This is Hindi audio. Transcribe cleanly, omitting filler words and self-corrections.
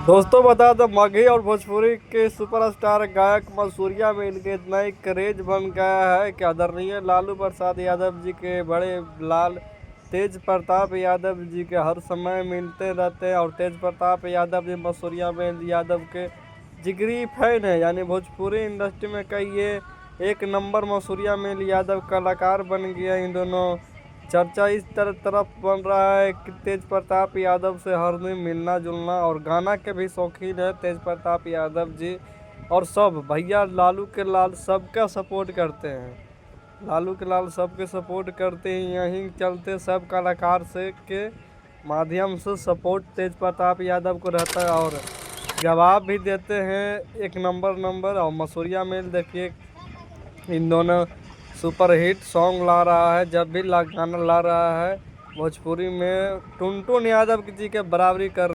दोस्तों बता दो, मगही और भोजपुरी के सुपरस्टार गायक मंसूरिया में इनके इतना ही क्रेज बन गया है कि आदरणीय लालू प्रसाद यादव जी के बड़े लाल तेज प्रताप यादव जी के हर समय मिलते रहते हैं। और तेज प्रताप यादव जी मंसूरिया में यादव के जिगरी फैन है। यानी भोजपुरी इंडस्ट्री में कहिए एक नंबर मंसूरिया में यादव कलाकार बन गया। इन दोनों चर्चा इस तरफ बन रहा है कि तेज प्रताप यादव से हर दिन मिलना जुलना, और गाना के भी शौकीन है तेज प्रताप यादव जी। और सब भैया लालू के लाल सबका सपोर्ट करते हैं, लालू के लाल सबके सपोर्ट करते हैं। यहीं चलते सब कलाकार से के माध्यम से सपोर्ट तेज प्रताप यादव को रहता है और जवाब भी देते हैं एक नंबर। और मंसूरिया में देखिए इन दोनों सुपर हिट सॉन्ग ला रहा है, जब भी गाना ला रहा है भोजपुरी में टुनटुन यादव जी के बराबरी कर